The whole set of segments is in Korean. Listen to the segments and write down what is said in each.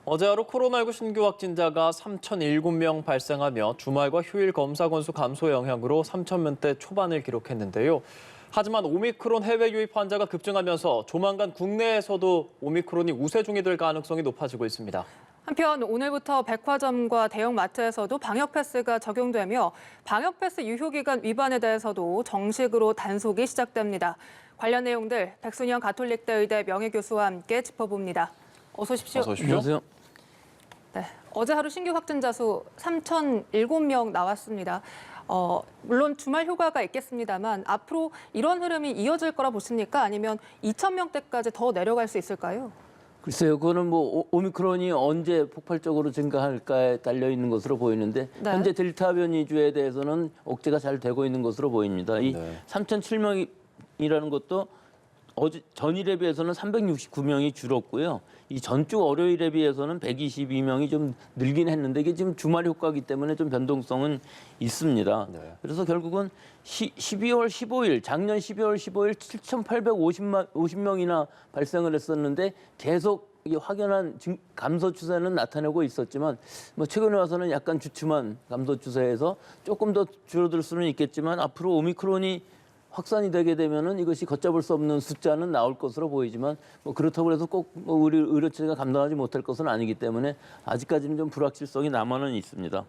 어제 하루 코로나19 신규 확진자가 3,007명 발생하며 주말과 휴일 검사 건수 감소 영향으로 3,000명대 초반을 기록했는데요. 하지만 오미크론 해외 유입 환자가 급증하면서 조만간 국내에서도 오미크론이 우세종이 될 가능성이 높아지고 있습니다. 한편 오늘부터 백화점과 대형 마트에서도 방역 패스가 적용되며 방역 패스 유효 기간 위반에 대해서도 정식으로 단속이 시작됩니다. 관련 내용들 백순영 가톨릭대 의대 명예교수와 함께 짚어봅니다. 어서 오십시오. 어서 오십시오. 안녕하세요. 네, 어제 하루 신규 확진자 수 3,007명 나왔습니다. 물론 주말 효과가 있겠습니다만 앞으로 이런 흐름이 이어질 거라 보십니까? 아니면 2,000명대까지 더 내려갈 수 있을까요? 글쎄요, 그거는 뭐 오미크론이 언제 폭발적으로 증가할까에 달려 있는 것으로 보이는데 네. 현재 델타 변이주에 대해서는 억제가 잘 되고 있는 것으로 보입니다. 이 3,007명이라는 것도 어제 전일에 비해서는 369명이 줄었고요. 이 전주 월요일에 비해서는 122명이 좀 늘긴 했는데 이게 지금 주말 효과이기 때문에 좀 변동성은 있습니다. 네. 그래서 결국은 12월 15일, 작년 12월 15일 7,850명이나 발생을 했었는데 계속 이 확연한 감소 추세는 나타내고 있었지만 뭐 최근에 와서는 약간 주춤한 감소 추세에서 조금 더 줄어들 수는 있겠지만 앞으로 오미크론이 확산이 되게 되면은 이것이 걷잡을 수 없는 숫자는 나올 것으로 보이지만 뭐 그렇다고 해서 꼭 뭐 우리 의료체가 감당하지 못할 것은 아니기 때문에 아직까지는 좀 불확실성이 남아는 있습니다.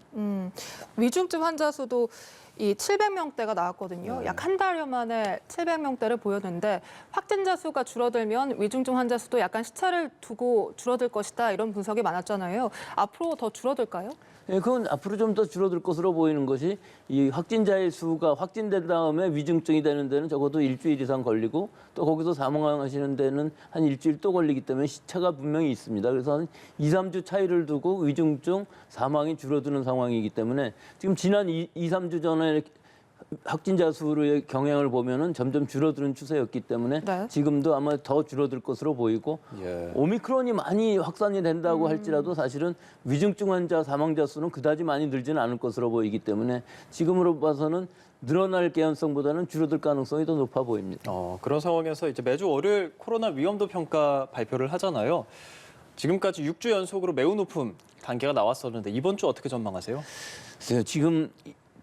위중증 환자 수도 이 700명대가 나왔거든요. 네. 약 한 달여 만에 700명대를 보였는데 확진자 수가 줄어들면 위중증 환자 수도 약간 시차를 두고 줄어들 것이다 이런 분석이 많았잖아요. 앞으로 더 줄어들까요? 예, 그건 앞으로 좀 더 줄어들 것으로 보이는 것이 이 확진자의 수가 확진된 다음에 위중증이 되는 데는 적어도 일주일 이상 걸리고 또 거기서 사망하시는 데는 한 일주일 또 걸리기 때문에 시차가 분명히 있습니다. 그래서 한 2, 3주 차이를 두고 위중증 사망이 줄어드는 상황이기 때문에 지금 지난 2, 3주 전에 확진자 수의 경향을 보면은 점점 줄어드는 추세였기 때문에 네. 지금도 아마 더 줄어들 것으로 보이고 예. 오미크론이 많이 확산이 된다고 할지라도 사실은 위중증 환자 사망자 수는 그다지 많이 늘지는 않을 것으로 보이기 때문에 지금으로 봐서는 늘어날 개연성보다는 줄어들 가능성이 더 높아 보입니다. 그런 상황에서 이제 매주 월요일 코로나 위험도 평가 발표를 하잖아요. 지금까지 6주 연속으로 매우 높은 단계가 나왔었는데 이번 주 어떻게 전망하세요? 글쎄요, 지금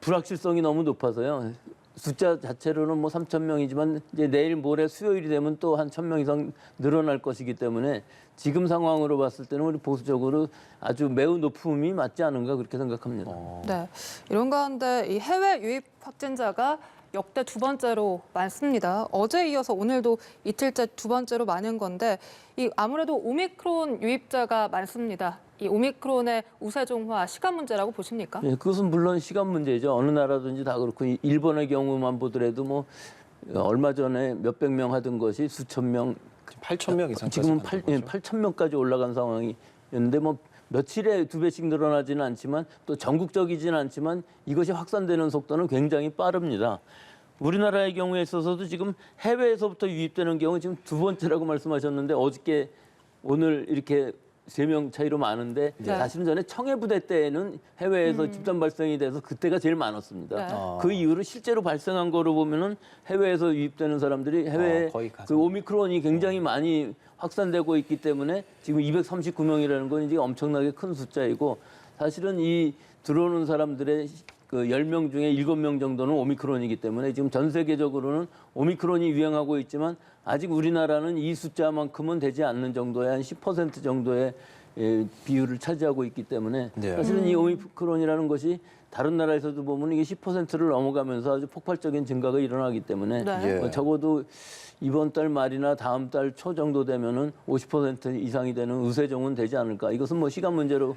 불확실성이 너무 높아서요. 숫자 자체로는 뭐 3,000명이지만 이제 내일 모레 수요일이 되면 또 한 1,000명 이상 늘어날 것이기 때문에 지금 상황으로 봤을 때는 우리 보수적으로 아주 매우 높음이 맞지 않은가 그렇게 생각합니다. 네, 이런 가운데 이 해외 유입 확진자가 역대 두 번째로 많습니다. 어제 이어서 오늘도 이틀째 두 번째로 많은 건데 이 아무래도 오미크론 유입자가 많습니다. 이 오미크론의 우세종화 시간 문제라고 보십니까? 예, 그것은 물론 시간 문제죠. 어느 나라든지 다 그렇고 일본의 경우만 보더라도 뭐 얼마 전에 몇백 명 하던 것이 수천 명, 8,000명 이상. 지금은 8,000명까지 올라간 상황이었는데 뭐 며칠에 2배씩 늘어나지는 않지만 또 전국적이지는 않지만 이것이 확산되는 속도는 굉장히 빠릅니다. 우리나라의 경우에 있어서도 지금 해외에서부터 유입되는 경우 지금 두 번째라고 말씀하셨는데 어저께 오늘 이렇게 3명 차이로 많은데 네. 사실은 전에 청해부대 때에는 해외에서 집단 발생이 돼서 그때가 제일 많았습니다. 네. 그 이후로 실제로 발생한 거로 보면은 해외에서 유입되는 사람들이 해외에 거의 그 가장. 오미크론이 굉장히 많이 확산되고 있기 때문에 지금 239명이라는 건 이제 엄청나게 큰 숫자이고 사실은 이 들어오는 사람들의 그 10명 중에 7명 정도는 오미크론이기 때문에 지금 전 세계적으로는 오미크론이 유행하고 있지만 아직 우리나라는 이 숫자만큼은 되지 않는 정도의 한 10% 정도의 비율을 차지하고 있기 때문에 네. 사실은 이 오미크론이라는 것이 다른 나라에서도 보면 이게 10%를 넘어가면서 아주 폭발적인 증가가 일어나기 때문에 네. 뭐 적어도 이번 달 말이나 다음 달 초 정도 되면은 50% 이상이 되는 우세종은 되지 않을까. 이것은 뭐 시간 문제로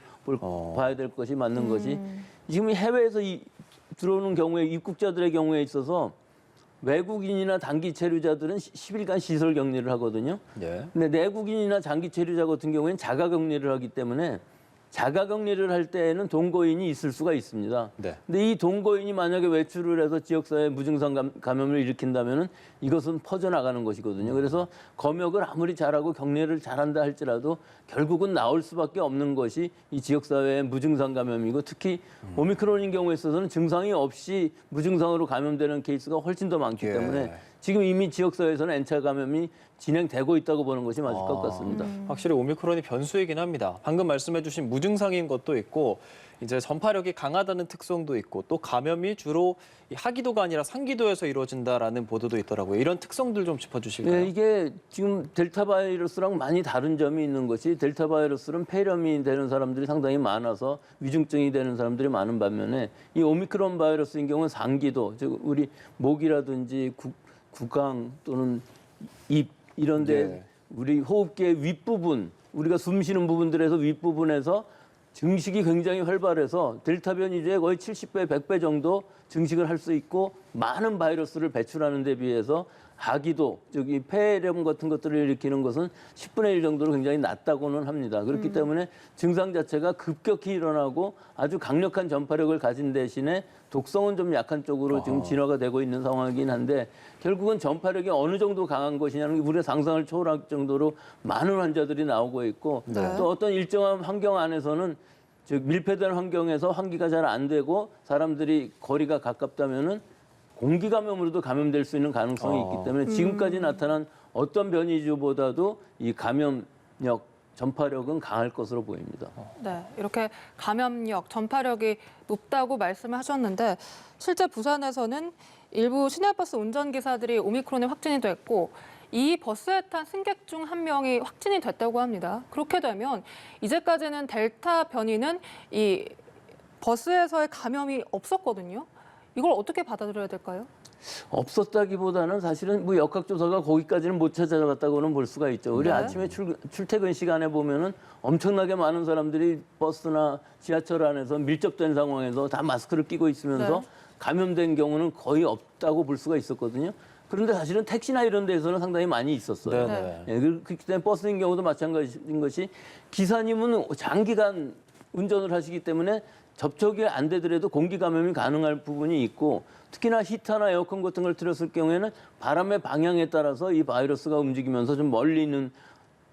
봐야 될 것이 맞는 것이 지금 해외에서 들어오는 경우에 입국자들의 경우에 있어서 외국인이나 단기 체류자들은 10일간 시설 격리를 하거든요. 예. 근데 내국인이나 장기 체류자 같은 경우에는 자가 격리를 하기 때문에 자가 격리를 할 때에는 동거인이 있을 수가 있습니다. 네. 근데 이 동거인이 만약에 외출을 해서 지역사회 무증상 감염을 일으킨다면은 이것은 퍼져나가는 것이거든요. 그래서 검역을 아무리 잘하고 격리를 잘한다 할지라도 결국은 나올 수밖에 없는 것이 이 지역사회의 무증상 감염이고 특히 오미크론인 경우에 있어서는 증상이 없이 무증상으로 감염되는 케이스가 훨씬 더 많기 예. 때문에 지금 이미 지역사회에서는 N차 감염이 진행되고 있다고 보는 것이 맞을 것 같습니다. 확실히 오미크론이 변수이긴 합니다. 방금 말씀해주신 무증상인 것도 있고 이제 전파력이 강하다는 특성도 있고 또 감염이 주로 이 하기도가 아니라 상기도에서 이루어진다라는 보도도 있더라고요. 이런 특성들 좀 짚어주실까요? 네, 이게 지금 델타 바이러스랑 많이 다른 점이 있는 것이 델타 바이러스는 폐렴이 되는 사람들이 상당히 많아서 위중증이 되는 사람들이 많은 반면에 이 오미크론 바이러스인 경우는 상기도, 즉 우리 목이라든지 구강 또는 입 이런 데 네. 우리 호흡기의 윗부분, 우리가 숨 쉬는 부분들에서 윗부분에서 증식이 굉장히 활발해서 델타 변이주의 거의 70배, 100배 정도 증식을 할 수 있고 많은 바이러스를 배출하는 데 비해서 하기도, 즉 이 폐렴 같은 것들을 일으키는 것은 10분의 1 정도로 굉장히 낮다고는 합니다. 그렇기 때문에 증상 자체가 급격히 일어나고 아주 강력한 전파력을 가진 대신에 독성은 좀 약한 쪽으로 지금 진화가 되고 있는 상황이긴 한데 결국은 전파력이 어느 정도 강한 것이냐는 게 우리의 상상을 초월할 정도로 많은 환자들이 나오고 있고 네. 또 어떤 일정한 환경 안에서는 즉 밀폐된 환경에서 환기가 잘 안 되고 사람들이 거리가 가깝다면은 공기 감염으로도 감염될 수 있는 가능성이 있기 때문에 지금까지 나타난 어떤 변이주보다도 이 감염력, 전파력은 강할 것으로 보입니다. 네, 이렇게 감염력, 전파력이 높다고 말씀을 하셨는데 실제 부산에서는 일부 시내버스 운전기사들이 오미크론에 확진이 됐고 이 버스에 탄 승객 중 한 명이 확진이 됐다고 합니다. 그렇게 되면 이제까지는 델타 변이는 이 버스에서의 감염이 없었거든요. 이걸 어떻게 받아들여야 될까요? 없었다기보다는 사실은 뭐 역학조사가 거기까지는 못 찾아갔다고는 볼 수가 있죠. 우리 네. 아침에 출퇴근 시간에 보면은 엄청나게 많은 사람들이 버스나 지하철 안에서 밀접된 상황에서 다 마스크를 끼고 있으면서 네. 감염된 경우는 거의 없다고 볼 수가 있었거든요. 그런데 사실은 택시나 이런 데서는 상당히 많이 있었어요. 네네. 예, 그렇기 때문에 버스인 경우도 마찬가지인 것이 기사님은 장기간 운전을 하시기 때문에 접촉이 안 되더라도 공기 감염이 가능할 부분이 있고 특히나 히터나 에어컨 같은 걸 틀었을 경우에는 바람의 방향에 따라서 이 바이러스가 움직이면서 좀 멀리 있는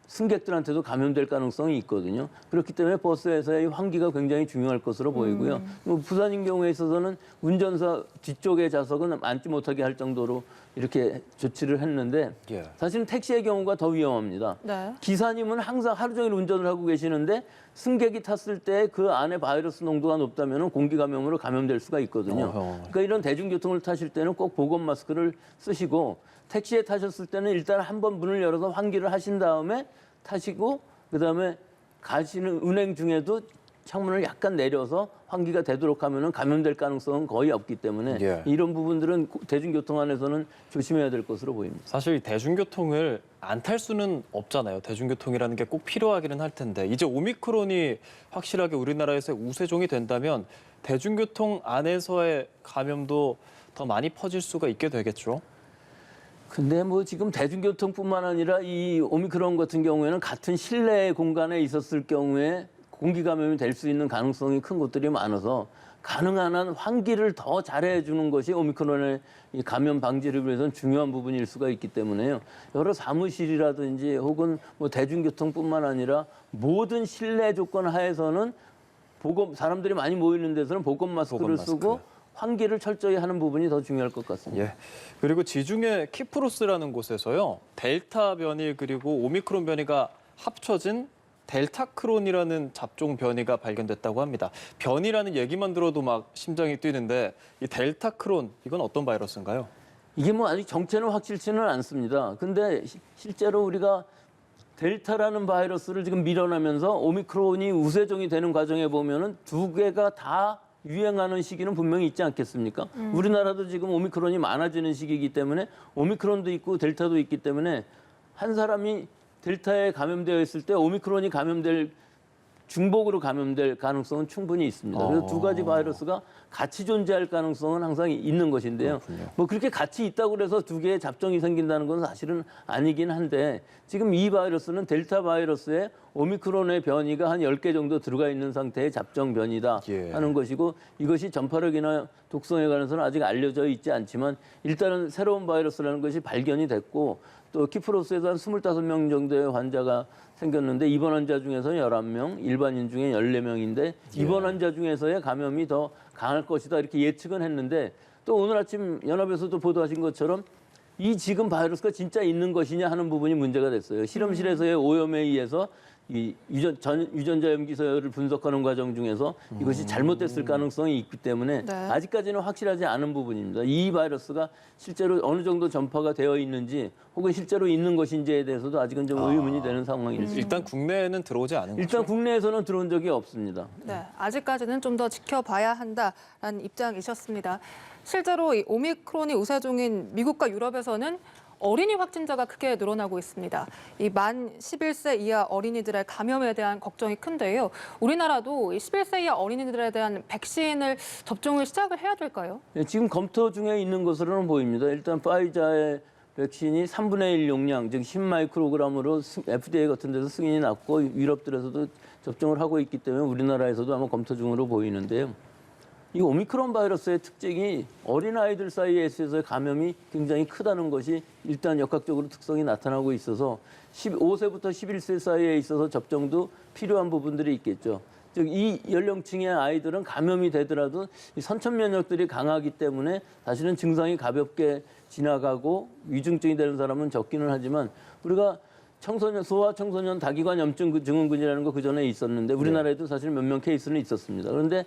승객들한테도 감염될 가능성이 있거든요. 그렇기 때문에 버스에서의 환기가 굉장히 중요할 것으로 보이고요. 뭐 부산인 경우에 있어서는 운전사 뒤쪽의 좌석은 앉지 못하게 할 정도로 이렇게 조치를 했는데 예. 사실은 택시의 경우가 더 위험합니다. 네. 기사님은 항상 하루 종일 운전을 하고 계시는데 승객이 탔을 때 그 안에 바이러스 농도가 높다면 공기 감염으로 감염될 수가 있거든요. 그러니까 이런 대중교통을 타실 때는 꼭 보건 마스크를 쓰시고 택시에 타셨을 때는 일단 한번 문을 열어서 환기를 하신 다음에 타시고 그다음에 가시는 운행 중에도 창문을 약간 내려서 환기가 되도록 하면은 감염될 가능성은 거의 없기 때문에 예. 이런 부분들은 대중교통 안에서는 조심해야 될 것으로 보입니다. 사실 대중교통을 안 탈 수는 없잖아요. 대중교통이라는 게 꼭 필요하기는 할 텐데 이제 오미크론이 확실하게 우리나라에서 우세종이 된다면 대중교통 안에서의 감염도 더 많이 퍼질 수가 있게 되겠죠. 근데 뭐 지금 대중교통뿐만 아니라 이 오미크론 같은 경우에는 같은 실내 공간에 있었을 경우에 공기 감염이 될 수 있는 가능성이 큰 곳들이 많아서 가능한 한 환기를 더 잘해주는 것이 오미크론의 이 감염 방지를 위해서는 중요한 부분일 수가 있기 때문에요. 여러 사무실이라든지 혹은 뭐 대중교통뿐만 아니라 모든 실내 조건 하에서는 사람들이 많이 모이는 데서는 보건 마스크를 쓰고 환기를 철저히 하는 부분이 더 중요할 것 같습니다. 예. 그리고 지중해 키프로스라는 곳에서요. 델타 변이 그리고 오미크론 변이가 합쳐진 델타크론이라는 잡종 변이가 발견됐다고 합니다. 변이라는 얘기만 들어도 막 심장이 뛰는데 이 델타크론 이건 어떤 바이러스인가요? 이게 뭐 아직 정체는 확실치는 않습니다. 근데 실제로 우리가 델타라는 바이러스를 지금 밀어내면서 오미크론이 우세종이 되는 과정에 보면은 두 개가 다 유행하는 시기는 분명히 있지 않겠습니까? 우리나라도 지금 오미크론이 많아지는 시기이기 때문에 오미크론도 있고 델타도 있기 때문에 한 사람이 델타에 감염되어 있을 때 오미크론이 중복으로 감염될 가능성은 충분히 있습니다. 그래서 두 가지 바이러스가 같이 존재할 가능성은 항상 있는 것인데요. 그렇군요. 뭐 그렇게 같이 있다고 해서 두 개의 잡종이 생긴다는 건 사실은 아니긴 한데 지금 이 바이러스는 델타 바이러스에 오미크론의 변이가 한 10개 정도 들어가 있는 상태의 잡종 변이다 예. 하는 것이고 이것이 전파력이나 독성에 관해서는 아직 알려져 있지 않지만 일단은 새로운 바이러스라는 것이 발견이 됐고 또 키프로스에서 한 25명 정도의 환자가 생겼는데 입원 환자 중에서는 11명, 일반인 중에 14명인데 입원 환자 중에서의 감염이 더 강할 것이다 이렇게 예측은 했는데 또 오늘 아침 연합에서도 보도하신 것처럼 이 지금 바이러스가 진짜 있는 것이냐 하는 부분이 문제가 됐어요. 실험실에서의 오염에 의해서 이 유전자 염기서열을 분석하는 과정 중에서 이것이 잘못됐을 가능성이 있기 때문에 네. 아직까지는 확실하지 않은 부분입니다. 이 바이러스가 실제로 어느 정도 전파가 되어 있는지 혹은 실제로 있는 것인지에 대해서도 아직은 좀 의문이 되는 상황입니다. 일단 국내에는 들어오지 않은 거죠? 일단 국내에서는 들어온 적이 없습니다. 네, 아직까지는 좀 더 지켜봐야 한다라는 입장이셨습니다. 실제로 이 오미크론이 우세종인 미국과 유럽에서는 어린이 확진자가 크게 늘어나고 있습니다. 이 만 11세 이하 어린이들의 감염에 대한 걱정이 큰데요. 우리나라도 이 11세 이하 어린이들에 대한 백신을 접종을 시작을 해야 될까요? 네, 지금 검토 중에 있는 것으로는 보입니다. 일단 파이자의 백신이 3분의 1 용량, 즉 10마이크로그램으로 FDA 같은 데서 승인이 났고 유럽들에서도 접종을 하고 있기 때문에 우리나라에서도 아마 검토 중으로 보이는데요. 이 오미크론 바이러스의 특징이 어린아이들 사이에 있어서의 감염이 굉장히 크다는 것이 일단 역학적으로 특성이 나타나고 있어서 5세부터 11세 사이에 있어서 접종도 필요한 부분들이 있겠죠. 즉 이 연령층의 아이들은 감염이 되더라도 이 선천 면역들이 강하기 때문에 사실은 증상이 가볍게 지나가고 위중증이 되는 사람은 적기는 하지만 우리가 소아 청소년 다기관 염증 증후군이라는 거 그전에 있었는데 우리나라에도 사실 몇 명 케이스는 있었습니다. 그런데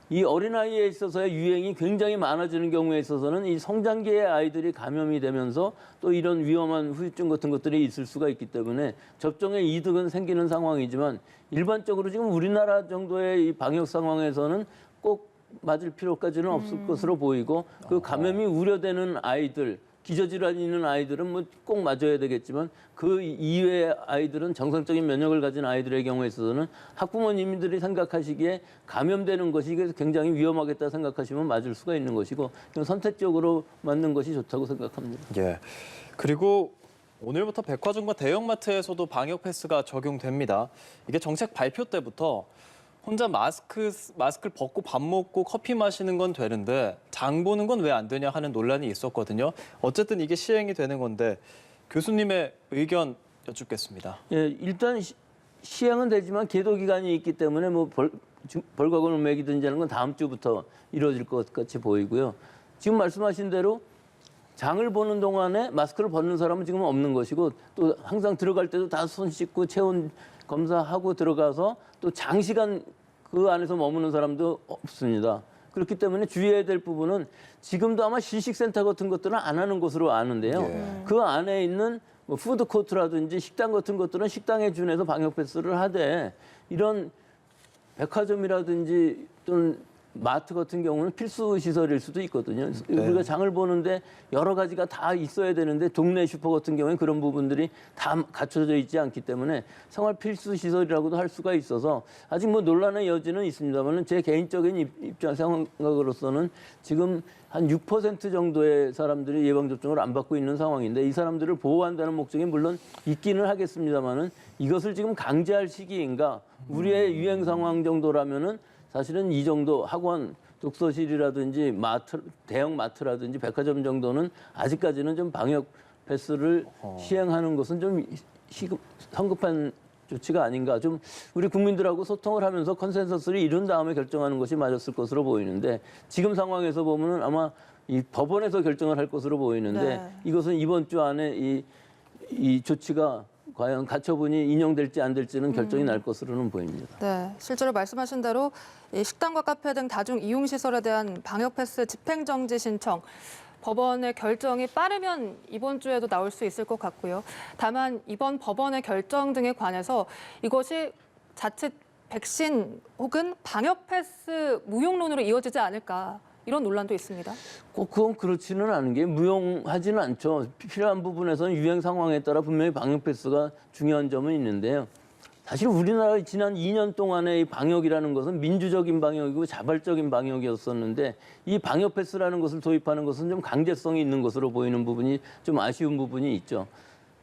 이 어린아이에 있어서의 유행이 굉장히 많아지는 경우에 있어서는 이 성장기의 아이들이 감염이 되면서 또 이런 위험한 후유증 같은 것들이 있을 수가 있기 때문에 접종의 이득은 생기는 상황이지만 일반적으로 지금 우리나라 정도의 이 방역 상황에서는 꼭 맞을 필요까지는 없을 것으로 보이고 그 감염이 우려되는 아이들, 기저질환이 있는 아이들은 뭐 꼭 맞아야 되겠지만 그 이외의 아이들은 정상적인 면역을 가진 아이들의 경우에 있어서는 학부모님들이 생각하시기에 감염되는 것이 굉장히 위험하겠다 생각하시면 맞을 수가 있는 것이고 선택적으로 맞는 것이 좋다고 생각합니다. 예. 그리고 오늘부터 백화점과 대형마트에서도 방역 패스가 적용됩니다. 이게 정책 발표 때부터 혼자 마스크를 벗고 밥 먹고 커피 마시는 건 되는데 장 보는 건 왜 안 되냐 하는 논란이 있었거든요. 어쨌든 이게 시행이 되는 건데 교수님의 의견 여쭙겠습니다. 예, 일단 시행은 되지만 계도 기간이 있기 때문에 뭐 벌금을 매기든지 하는 건 다음 주부터 이루어질 것 같이 보이고요. 지금 말씀하신 대로 장을 보는 동안에 마스크를 벗는 사람은 지금 없는 것이고 또 항상 들어갈 때도 다 손 씻고 체온 검사하고 들어가서 또 장시간 그 안에서 머무는 사람도 없습니다. 그렇기 때문에 주의해야 될 부분은 지금도 아마 시식센터 같은 것들은 안 하는 것으로 아는데요. 그 안에 있는 뭐 푸드코트라든지 식당 같은 것들은 식당에 준해서 방역 패스를 하되 이런 백화점이라든지 또는 마트 같은 경우는 필수 시설일 수도 있거든요. 우리가 장을 보는데 여러 가지가 다 있어야 되는데 동네 슈퍼 같은 경우는 그런 부분들이 다 갖춰져 있지 않기 때문에 생활 필수 시설이라고도 할 수가 있어서 아직 뭐 논란의 여지는 있습니다만 제 개인적인 입장 생각으로서는 지금 한 6% 정도의 사람들이 예방접종을 안 받고 있는 상황인데 이 사람들을 보호한다는 목적이 물론 있기는 하겠습니다만은 이것을 지금 강제할 시기인가 우리의 유행 상황 정도라면은 사실은 이 정도 학원, 독서실이라든지 마트, 대형 마트라든지 백화점 정도는 아직까지는 좀 방역 패스를 시행하는 것은 좀 성급한 조치가 아닌가. 좀 우리 국민들하고 소통을 하면서 컨센서스를 이룬 다음에 결정하는 것이 맞았을 것으로 보이는데 지금 상황에서 보면은 아마 이 법원에서 결정을 할 것으로 보이는데 이것은 이번 주 안에 이 조치가 과연 가처분이 인용될지 안 될지는 결정이 날 것으로는 보입니다. 네, 실제로 말씀하신 대로 이 식당과 카페 등 다중 이용 시설에 대한 방역 패스 집행정지 신청 법원의 결정이 빠르면 이번 주에도 나올 수 있을 것 같고요. 다만 이번 법원의 결정 등에 관해서 이것이 자칫 백신 혹은 방역 패스 무용론으로 이어지지 않을까 이런 논란도 있습니다. 꼭 그건 그렇지는 않은 게 무용하지는 않죠. 필요한 부분에서는 유행 상황에 따라 분명히 방역 패스가 중요한 점은 있는데요. 사실 우리나라 지난 2년 동안의 이 방역이라는 것은 민주적인 방역이고 자발적인 방역이었었는데 이 방역 패스라는 것을 도입하는 것은 좀 강제성이 있는 것으로 보이는 부분이 좀 아쉬운 부분이 있죠.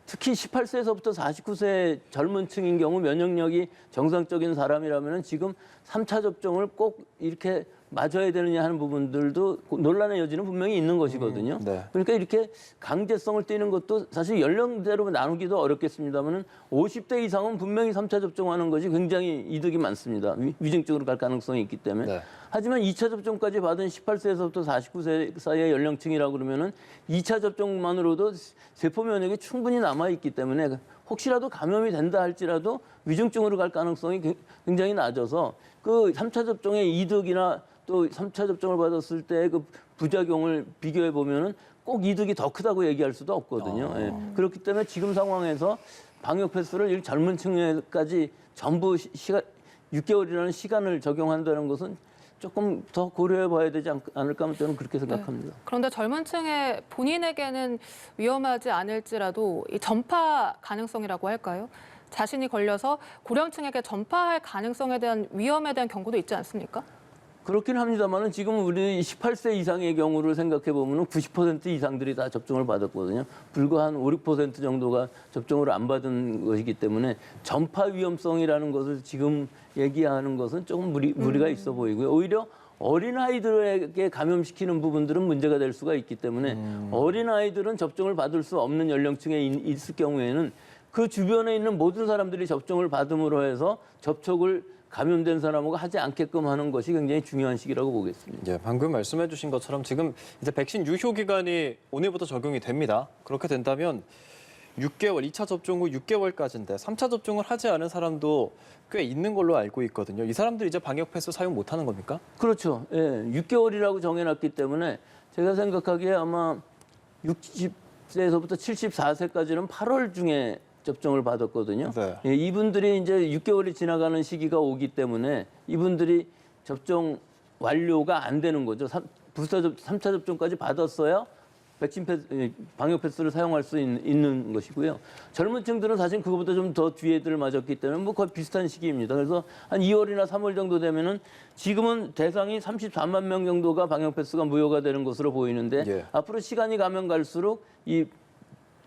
특히 18세에서부터 49세 젊은 층인 경우 면역력이 정상적인 사람이라면 지금 3차 접종을 꼭 이렇게 맞아야 되느냐 하는 부분들도 논란의 여지는 분명히 있는 것이거든요. 네. 그러니까 이렇게 강제성을 띠는 것도 사실 연령대로 나누기도 어렵겠습니다만 50대 이상은 분명히 3차 접종하는 것이 굉장히 이득이 많습니다. 위중증으로 갈 가능성이 있기 때문에. 네. 하지만 2차 접종까지 받은 18세에서부터 49세 사이의 연령층이라고 그러면은 2차 접종만으로도 세포 면역이 충분히 남아 있기 때문에 혹시라도 감염이 된다 할지라도 위중증으로 갈 가능성이 굉장히 낮아서 그 3차 접종의 이득이나 또 3차 접종을 받았을 때 그 부작용을 비교해 보면은 꼭 이득이 더 크다고 얘기할 수도 없거든요. 예. 그렇기 때문에 지금 상황에서 방역 패스를 이 젊은 층에까지 전부 6개월이라는 시간을 적용한다는 것은 조금 더 고려해 봐야 되지 않을까 하면 저는 그렇게 생각합니다. 네. 그런데 젊은 층의 본인에게는 위험하지 않을지라도 이 전파 가능성이라고 할까요? 자신이 걸려서 고령층에게 전파할 가능성에 대한 위험에 대한 경고도 있지 않습니까? 그렇긴 합니다만은 지금 우리 18세 이상의 경우를 생각해 보면은 90% 이상들이 다 접종을 받았거든요. 불과 한 5, 6% 정도가 접종을 안 받은 것이기 때문에 전파 위험성이라는 것을 지금 얘기하는 것은 조금 무리가 있어 보이고요. 오히려 어린아이들에게 감염시키는 부분들은 문제가 될 수가 있기 때문에 어린아이들은 접종을 받을 수 없는 연령층에 있을 경우에는 그 주변에 있는 모든 사람들이 접종을 받음으로 해서 접촉을 감염된 사람하고 하지 않게끔 하는 것이 굉장히 중요한 시기라고 보겠습니다. 예, 방금 말씀해 주신 것처럼 지금 이제 백신 유효 기간이 오늘부터 적용이 됩니다. 그렇게 된다면 6개월, 2차 접종 후 6개월까지인데 3차 접종을 하지 않은 사람도 꽤 있는 걸로 알고 있거든요. 이 사람들 이제 방역 패스 사용 못 하는 겁니까? 그렇죠. 예, 6개월이라고 정해놨기 때문에 제가 생각하기에 아마 60세에서부터 74세까지는 8월 중에 접종을 받았거든요. 네. 예, 이분들이 이제 6개월이 지나가는 시기가 오기 때문에 이분들이 접종 완료가 안 되는 거죠. 3차 접종까지 받았어야 백신 패스, 방역 패스를 사용할 수 있는 것이고요. 젊은 층들은 사실 그거보다 좀 더 뒤에들 맞았기 때문에 뭐 거의 비슷한 시기입니다. 그래서 한 2월이나 3월 정도 되면은 지금은 대상이 34만 명 정도가 방역 패스가 무효가 되는 것으로 보이는데 예. 앞으로 시간이 가면 갈수록 이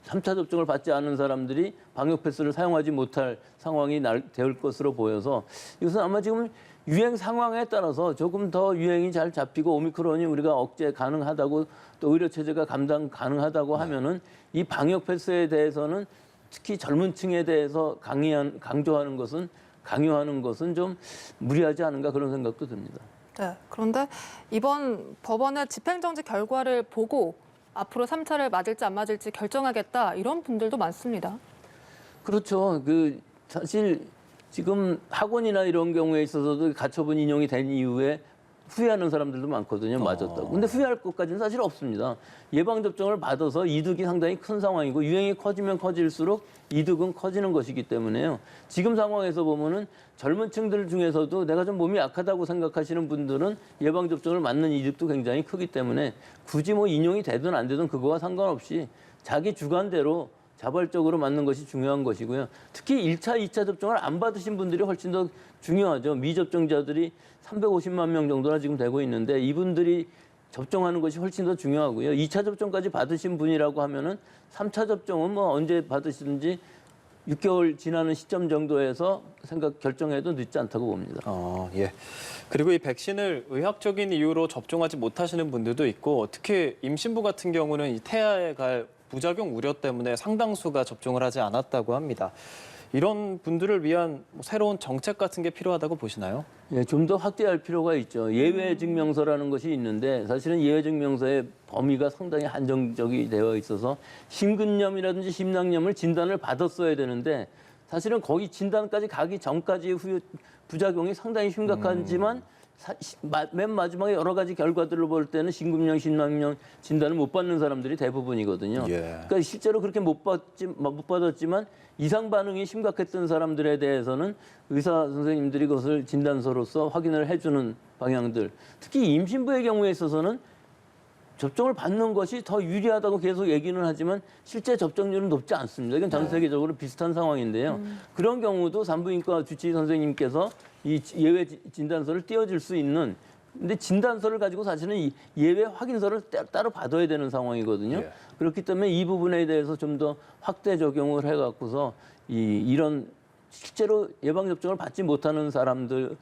3차 접종을 받지 않은 사람들이 방역 패스를 사용하지 못할 상황이 될 것으로 보여서 이것은 아마 지금 유행 상황에 따라서 조금 더 유행이 잘 잡히고 오미크론이 우리가 억제 가능하다고 또 의료 체제가 감당 가능하다고 하면은 이 방역 패스에 대해서는 특히 젊은 층에 대해서 강요하는 것은 좀 무리하지 않은가 그런 생각도 듭니다. 네. 그런데 이번 법원의 집행정지 결과를 보고 앞으로 3차를 맞을지 안 맞을지 결정하겠다 이런 분들도 많습니다. 그렇죠. 사실 지금 학원이나 이런 경우에 있어서도 가처분 인용이 된 이후에 후회하는 사람들도 많거든요. 맞았다고. 근데 후회할 것까지는 사실 없습니다. 예방접종을 받아서 이득이 상당히 큰 상황이고 유행이 커지면 커질수록 이득은 커지는 것이기 때문에요. 지금 상황에서 보면은 젊은 층들 중에서도 내가 좀 몸이 약하다고 생각하시는 분들은 예방접종을 맞는 이득도 굉장히 크기 때문에 굳이 뭐 인용이 되든 안 되든 그거와 상관없이 자기 주관대로 자발적으로 맞는 것이 중요한 것이고요. 특히 1차, 2차 접종을 안 받으신 분들이 훨씬 더 중요하죠. 미접종자들이 350만 명 정도나 지금 되고 있는데 이분들이 접종하는 것이 훨씬 더 중요하고요. 2차 접종까지 받으신 분이라고 하면은 3차 접종은 뭐 언제 받으시든지 6개월 지나는 시점 정도에서 결정해도 늦지 않다고 봅니다. 예. 그리고 이 백신을 의학적인 이유로 접종하지 못하시는 분들도 있고 특히 임신부 같은 경우는 이 태아에 갈 부작용 우려 때문에 상당수가 접종을 하지 않았다고 합니다. 이런 분들을 위한 새로운 정책 같은 게 필요하다고 보시나요? 예, 좀 더 확대할 필요가 있죠. 예외 증명서라는 것이 있는데 사실은 예외 증명서의 범위가 상당히 한정적이 되어 있어서 심근염이라든지 심낭염을 진단을 받았어야 되는데 사실은 거기 진단까지 가기 전까지의 부작용이 상당히 심각하지만 맨 마지막에 여러 가지 결과들을 볼 때는 심근염, 심낭염 진단을 못 받는 사람들이 대부분이거든요. 예. 그러니까 실제로 그렇게 못 받았지만 이상 반응이 심각했던 사람들에 대해서는 의사 선생님들이 그것을 진단서로서 확인을 해주는 방향들. 특히 임신부의 경우에 있어서는 접종을 받는 것이 더 유리하다고 계속 얘기는 하지만 실제 접종률은 높지 않습니다. 이건 전 세계적으로 비슷한 상황인데요. 그런 경우도 산부인과 주치의 선생님께서 이 예외 진단서를 띄워줄 수 있는 근데 진단서를 가지고 사실은 이 예외 확인서를 따로 받아야 되는 상황이거든요. 예. 그렇기 때문에 이 부분에 대해서 좀 더 확대 적용을 해갖고서 이런 실제로 예방접종을 받지 못하는 사람들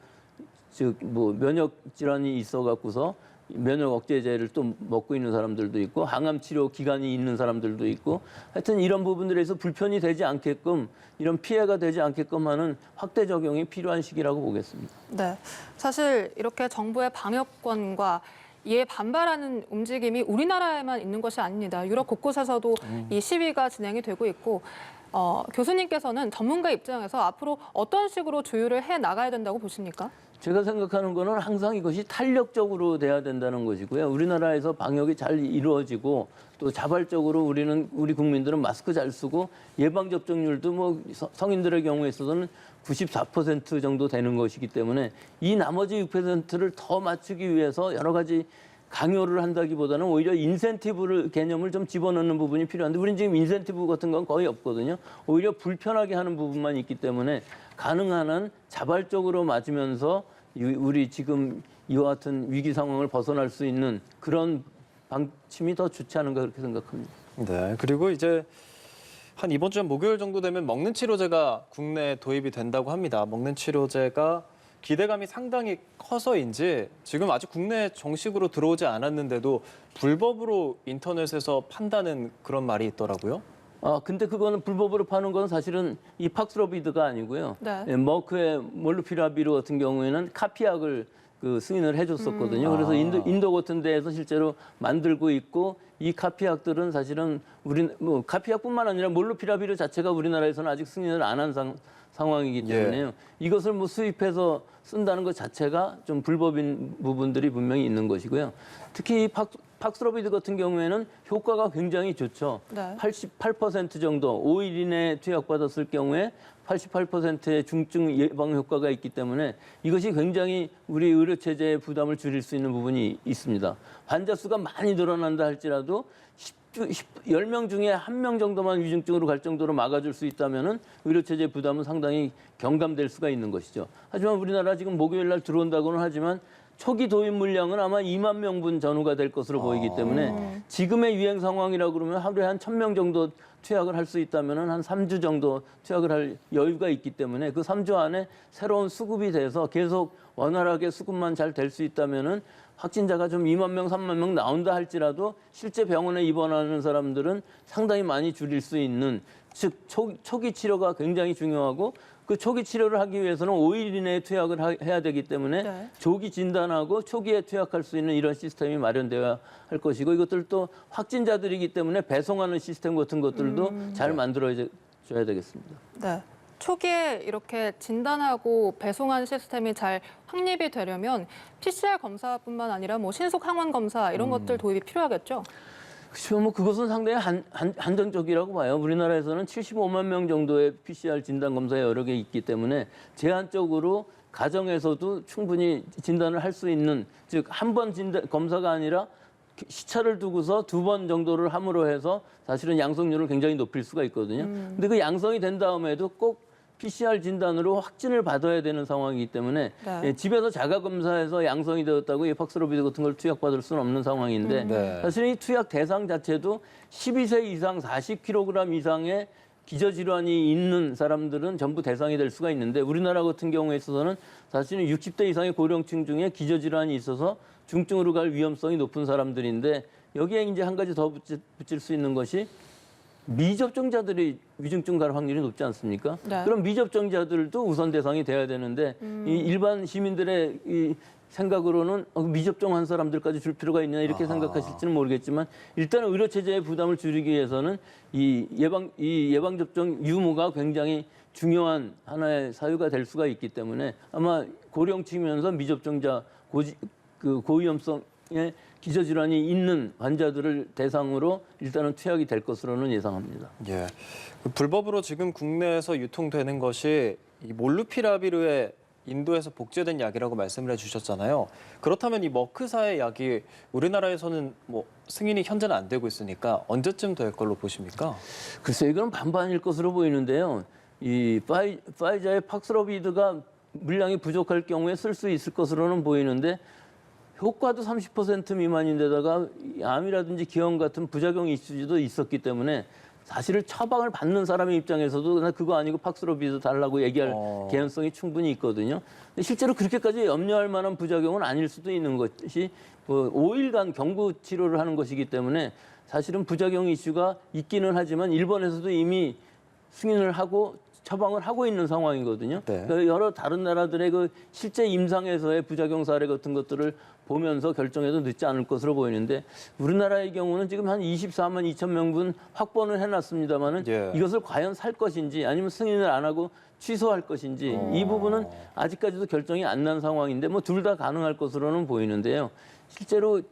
즉 뭐 면역 질환이 있어 갖고서 면역 억제제를 또 먹고 있는 사람들도 있고 항암 치료 기간이 있는 사람들도 있고 하여튼 이런 부분들에서 불편이 되지 않게끔 이런 피해가 되지 않게끔 하는 확대 적용이 필요한 시기라고 보겠습니다. 네, 사실 이렇게 정부의 방역권과 이에 반발하는 움직임이 우리나라에만 있는 것이 아닙니다. 유럽 곳곳에서도 이 시위가 진행이 되고 있고 교수님께서는 전문가 입장에서 앞으로 어떤 식으로 조율을 해 나가야 된다고 보십니까? 제가 생각하는 거는 항상 이것이 탄력적으로 돼야 된다는 것이고요. 우리나라에서 방역이 잘 이루어지고 또 자발적으로 우리 국민들은 마스크 잘 쓰고 예방 접종률도 뭐 성인들의 경우에 있어서는 94% 정도 되는 것이기 때문에 이 나머지 6%를 더 맞추기 위해서 여러 가지 강요를 한다기보다는 오히려 인센티브를 개념을 좀 집어넣는 부분이 필요한데 우리는 지금 인센티브 같은 건 거의 없거든요. 오히려 불편하게 하는 부분만 있기 때문에 가능한 한 자발적으로 맞으면서 우리 지금 이와 같은 위기 상황을 벗어날 수 있는 그런 방침이 더 좋지 않은가 그렇게 생각합니다. 네, 그리고 이제 한 이번 주 목요일 정도 되면 먹는 치료제가 국내에 도입이 된다고 합니다. 먹는 치료제가 기대감이 상당히 커서인지 지금 아직 국내에 정식으로 들어오지 않았는데도 불법으로 인터넷에서 판다는 그런 말이 있더라고요. 근데 그거는 불법으로 파는 건 사실은 이 팍스로비드가 아니고요. 네. 머크의 몰루피라비르 같은 경우에는 카피약을 승인을 해줬었거든요. 그래서 인도 같은 데에서 실제로 만들고 있고 이 카피약들은 사실은 카피약뿐만 아니라 몰루피라비르 자체가 우리나라에서는 아직 승인을 안 한 상황이기 때문에요. 이것을 뭐 수입해서 쓴다는 것 자체가 좀 불법인 부분들이 분명히 있는 것이고요. 특히 이 팍스로비드 같은 경우에는 효과가 굉장히 좋죠. 네. 88% 정도 5일 이내에 투약받았을 경우에 88%의 중증 예방 효과가 있기 때문에 이것이 굉장히 우리 의료체제의 부담을 줄일 수 있는 부분이 있습니다. 환자 수가 많이 늘어난다 할지라도 10명 중에 1명 정도만 위중증으로 갈 정도로 막아줄 수 있다면 의료체제 부담은 상당히 경감될 수가 있는 것이죠. 하지만 우리나라 지금 목요일 날 들어온다고는 하지만 초기 도입 물량은 아마 2만 명분 전후가 될 것으로 보이기 때문에 지금의 유행 상황이라고 그러면 하루에 한 1,000명 정도 투약을 할 수 있다면 한 3주 정도 투약을 할 여유가 있기 때문에 그 3주 안에 새로운 수급이 돼서 계속 원활하게 수급만 잘 될 수 있다면 확진자가 좀 2만 명, 3만 명 나온다 할지라도 실제 병원에 입원하는 사람들은 상당히 많이 줄일 수 있는 즉 초기 치료가 굉장히 중요하고 그 초기 치료를 하기 위해서는 5일 이내에 투약을 해야 되기 때문에 네. 조기 진단하고 초기에 투약할 수 있는 이런 시스템이 마련되어야 할 것이고 이것들도 확진자들이기 때문에 배송하는 시스템 같은 것들도 잘 만들어줘야 되겠습니다. 네. 초기에 이렇게 진단하고 배송하는 시스템이 잘 확립이 되려면 PCR 검사뿐만 아니라 뭐 신속 항원 검사 이런 것들 도입이 필요하겠죠? 그렇죠. 뭐 그것은 상당히 한정적이라고 봐요. 우리나라에서는 75만 명 정도의 PCR 진단 검사 여러 개 있기 때문에 제한적으로 가정에서도 충분히 진단을 할 수 있는 즉 한 번 진단 검사가 아니라 시차를 두고서 2번 정도를 함으로 해서 사실은 양성률을 굉장히 높일 수가 있거든요. 근데 그 양성이 된 다음에도 꼭 PCR 진단으로 확진을 받아야 되는 상황이기 때문에 네. 집에서 자가 검사해서 양성이 되었다고 이 팍스로비드 같은 걸 투약받을 수는 없는 상황인데 네. 사실 이 투약 대상 자체도 12세 이상 40kg 이상의 기저질환이 있는 사람들은 전부 대상이 될 수가 있는데 우리나라 같은 경우에 있어서는 사실은 60대 이상의 고령층 중에 기저질환이 있어서 중증으로 갈 위험성이 높은 사람들인데 여기에 이제 한 가지 더 붙일 수 있는 것이 미접종자들이 위중증 갈 확률이 높지 않습니까? 네. 그럼 미접종자들도 우선 대상이 돼야 되는데 이 일반 시민들의 이 생각으로는 미접종한 사람들까지 줄 필요가 있냐 이렇게 생각하실지는 모르겠지만 일단은 의료 체제의 부담을 줄이기 위해서는 이 예방 접종 유무가 굉장히 중요한 하나의 사유가 될 수가 있기 때문에 아마 고령층이면서 미접종자 고위험성의 기저질환이 있는 환자들을 대상으로 일단은 투약이 될 것으로는 예상합니다. 예. 그 불법으로 지금 국내에서 유통되는 것이 이 몰루피라비르의 인도에서 복제된 약이라고 말씀을 해주셨잖아요. 그렇다면 이 머크사의 약이 우리나라에서는 뭐 승인이 현재는 안 되고 있으니까 언제쯤 될 걸로 보십니까? 글쎄 이건 반반일 것으로 보이는데요. 이 파이자의 팍스로비드가 물량이 부족할 경우에 쓸 수 있을 것으로는 보이는데 효과도 30% 미만인데다가 암이라든지 기형 같은 부작용 이슈도 있었기 때문에 사실은 처방을 받는 사람의 입장에서도 나 그거 아니고 팍스로비드 달라고 얘기할 개연성이 충분히 있거든요. 근데 실제로 그렇게까지 염려할 만한 부작용은 아닐 수도 있는 것이 뭐 5일간 경구 치료를 하는 것이기 때문에 사실은 부작용 이슈가 있기는 하지만 일본에서도 이미 승인을 하고 처방을 하고 있는 상황이거든요. 네. 그러니까 여러 다른 나라들의 그 실제 임상에서의 부작용 사례 같은 것들을 보면서 결정해도 늦지 않을 것으로 보이는데 우리나라의 경우는 지금 한 24만 2천 명분 확보는 해놨습니다만은 예. 이것을 과연 살 것인지 아니면 승인을 안 하고 취소할 것인지 이 부분은 아직까지도 결정이 안 난 상황인데 뭐 둘 다 가능할 것으로는 보이는데요. 실제로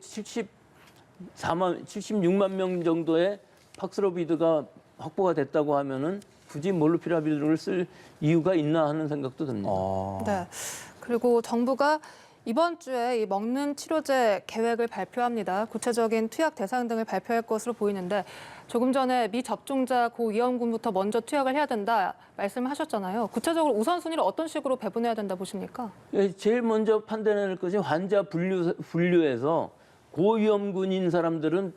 76만 명 정도의 팍스로비드가 확보가 됐다고 하면은 굳이 몰누피라비드를 쓸 이유가 있나 하는 생각도 듭니다. 네. 그리고 정부가 이번 주에 이 먹는 치료제 계획을 발표합니다. 구체적인 투약 대상 등을 발표할 것으로 보이는데 조금 전에 미접종자 고위험군부터 먼저 투약을 해야 된다 말씀하셨잖아요. 구체적으로 우선순위를 어떤 식으로 배분해야 된다 보십니까? 예, 제일 먼저 판단할 것이 환자 분류에서 고위험군인 사람들은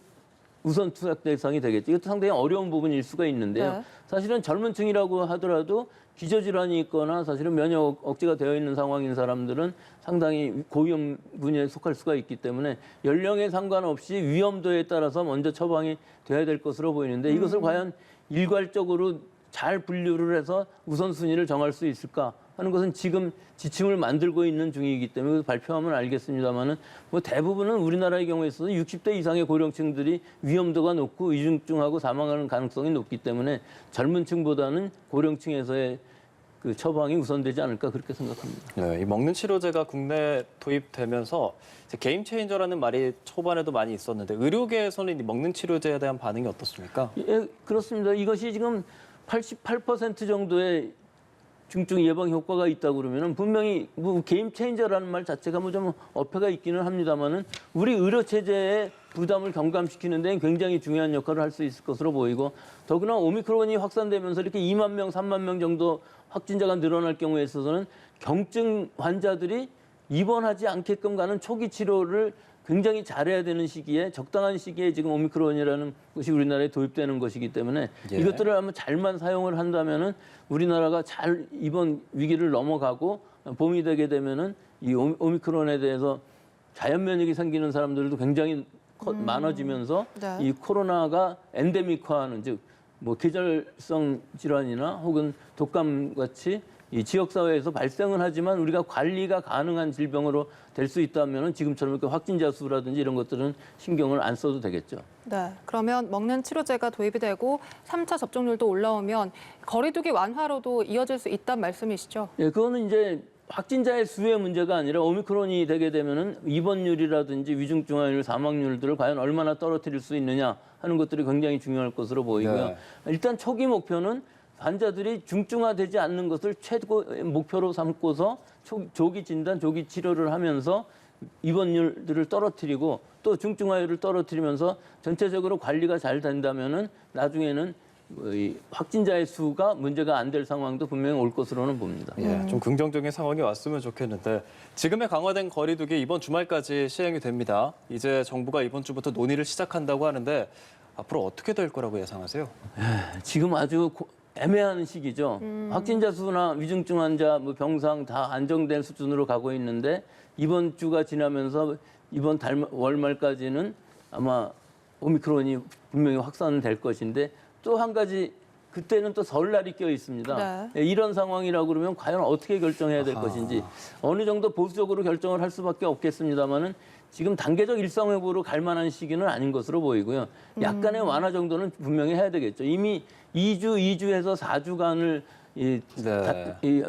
우선 투약 대상이 되겠죠. 이것도 상당히 어려운 부분일 수가 있는데요. 네. 사실은 젊은 층이라고 하더라도 기저질환이 있거나 사실은 면역 억제가 되어 있는 상황인 사람들은 상당히 고위험군에 속할 수가 있기 때문에 연령에 상관없이 위험도에 따라서 먼저 처방이 돼야 될 것으로 보이는데 이것을 과연 일괄적으로 잘 분류를 해서 우선순위를 정할 수 있을까 하는 것은 지금 지침을 만들고 있는 중이기 때문에 발표하면 알겠습니다만은 뭐 대부분은 우리나라의 경우에 있어서 60대 이상의 고령층들이 위험도가 높고 위중증하고 사망하는 가능성이 높기 때문에 젊은 층보다는 고령층에서의 그 처방이 우선되지 않을까 그렇게 생각합니다. 네, 이 먹는 치료제가 국내에 도입되면서 이제 게임 체인저라는 말이 초반에도 많이 있었는데 의료계에서는 이 먹는 치료제에 대한 반응이 어떻습니까? 예, 그렇습니다. 이것이 지금 88% 정도의 중증 예방 효과가 있다고 그러면은 분명히 뭐 게임 체인저라는 말 자체가 뭐 좀 어폐가 있기는 합니다만은 우리 의료 체제의 부담을 경감시키는 데는 굉장히 중요한 역할을 할 수 있을 것으로 보이고 더구나 오미크론이 확산되면서 이렇게 2만 명, 3만 명 정도 확진자가 늘어날 경우에 있어서는 경증 환자들이 입원하지 않게끔 가는 초기 치료를 굉장히 잘해야 되는 시기에 적당한 시기에 지금 오미크론이라는 것이 우리나라에 도입되는 것이기 때문에 예. 이것들을 한번 잘만 사용을 한다면은 우리나라가 잘 이번 위기를 넘어가고 봄이 되게 되면은 이 오미크론에 대해서 자연 면역이 생기는 사람들도 굉장히 많아지면서 네. 이 코로나가 엔데믹화하는 즉 뭐 계절성 질환이나 혹은 독감 같이 이 지역 사회에서 발생은 하지만 우리가 관리가 가능한 질병으로 될 수 있다면은 지금처럼 이렇게 확진자 수라든지 이런 것들은 신경을 안 써도 되겠죠. 네. 그러면 먹는 치료제가 도입이 되고 3차 접종률도 올라오면 거리두기 완화로도 이어질 수 있다는 말씀이시죠? 예, 그거는 이제 확진자의 수의 문제가 아니라 오미크론이 되게 되면은 입원율이라든지 위중증환율, 사망률들을 과연 얼마나 떨어뜨릴 수 있느냐 하는 것들이 굉장히 중요할 것으로 보이고요. 네. 일단 초기 목표는 환자들이 중증화되지 않는 것을 최고 목표로 삼고서 조기 진단, 조기 치료를 하면서 입원율들을 떨어뜨리고 또 중증화율을 떨어뜨리면서 전체적으로 관리가 잘 된다면은 나중에는 이 확진자의 수가 문제가 안 될 상황도 분명히 올 것으로는 봅니다. 예, 좀 긍정적인 상황이 왔으면 좋겠는데 지금의 강화된 거리두기 이번 주말까지 시행이 됩니다. 이제 정부가 이번 주부터 논의를 시작한다고 하는데 앞으로 어떻게 될 거라고 예상하세요? 지금 아주 애매한 시기죠. 확진자 수나 위중증 환자, 뭐 병상 다 안정된 수준으로 가고 있는데 이번 주가 지나면서 이번 월말까지는 아마 오미크론이 분명히 확산될 것인데 또 한 가지 그때는 또 설날이 껴 있습니다. 네. 이런 상황이라고 그러면 과연 어떻게 결정해야 될 것인지 어느 정도 보수적으로 결정을 할 수밖에 없겠습니다만은 지금 단계적 일상회복으로 갈 만한 시기는 아닌 것으로 보이고요. 약간의 완화 정도는 분명히 해야 되겠죠. 이미 2주에서 4주간을 이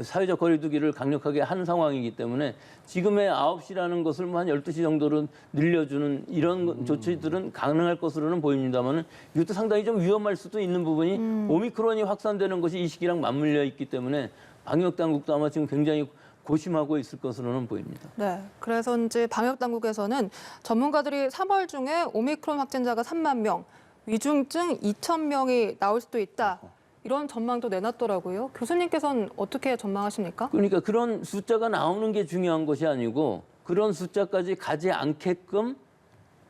사회적 거리두기를 강력하게 한 상황이기 때문에 지금의 9시라는 것을 뭐 한 12시 정도로 늘려주는 이런 조치들은 가능할 것으로는 보입니다만 이것도 상당히 좀 위험할 수도 있는 부분이 오미크론이 확산되는 것이 이 시기랑 맞물려 있기 때문에 방역당국도 아마 지금 굉장히 고심하고 있을 것으로는 보입니다. 네. 그래서인지 방역당국에서는 전문가들이 3월 중에 오미크론 확진자가 3만 명, 위중증 2천 명이 나올 수도 있다. 이런 전망도 내놨더라고요. 교수님께서는 어떻게 전망하십니까? 그러니까 그런 숫자가 나오는 게 중요한 것이 아니고 그런 숫자까지 가지 않게끔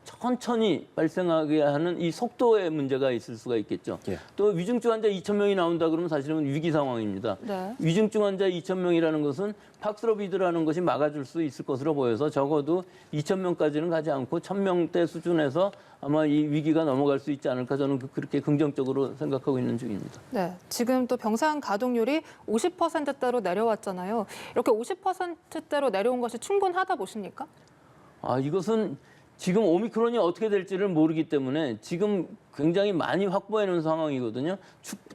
천천히 발생하게 하는 이 속도의 문제가 있을 수가 있겠죠. 예. 또 위중증 환자 2,000명이 나온다 그러면 사실은 위기 상황입니다. 네. 위중증 환자 2,000명이라는 것은 팍스로비드라는 것이 막아줄 수 있을 것으로 보여서 적어도 2,000명까지는 가지 않고 1,000명대 수준에서 아마 이 위기가 넘어갈 수 있지 않을까 저는 그렇게 긍정적으로 생각하고 있는 중입니다. 네, 지금 또 병상 가동률이 50%대로 내려왔잖아요. 이렇게 50%대로 내려온 것이 충분하다 보십니까? 이것은 지금 오미크론이 어떻게 될지를 모르기 때문에 지금 굉장히 많이 확보해 놓은 상황이거든요.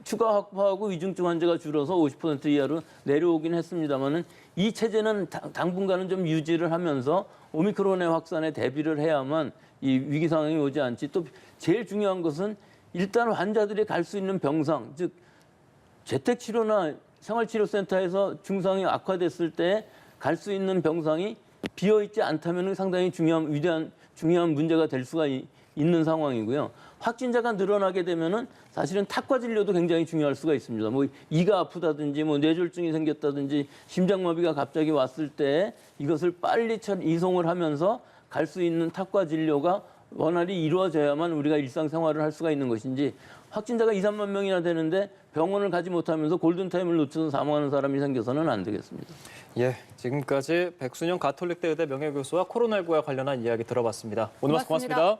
추가 확보하고 위중증 환자가 줄어서 50% 이하로 내려오긴 했습니다만은 이 체제는 당분간은 좀 유지를 하면서 오미크론의 확산에 대비를 해야만 이 위기 상황이 오지 않지. 또 제일 중요한 것은 일단 환자들이 갈 수 있는 병상, 즉 재택치료나 생활치료센터에서 증상이 악화됐을 때 갈 수 있는 병상이 비어있지 않다면 상당히 중요한 문제가 될 수가 있는 상황이고요. 확진자가 늘어나게 되면은 사실은 타과 진료도 굉장히 중요할 수가 있습니다. 뭐 이가 아프다든지 뭐 뇌졸중이 생겼다든지 심장마비가 갑자기 왔을 때 이것을 빨리 이송을 하면서 갈 수 있는 타과 진료가 원활히 이루어져야만 우리가 일상생활을 할 수가 있는 것인지 확진자가 2, 3만 명이나 되는데 병원을 가지 못하면서 골든타임을 놓쳐서 사망하는 사람이 생겨서는 안 되겠습니다. 예, 지금까지 백순영 가톨릭대 의대 명예교수와 코로나19와 관련한 이야기 들어봤습니다. 오늘 말씀 고맙습니다.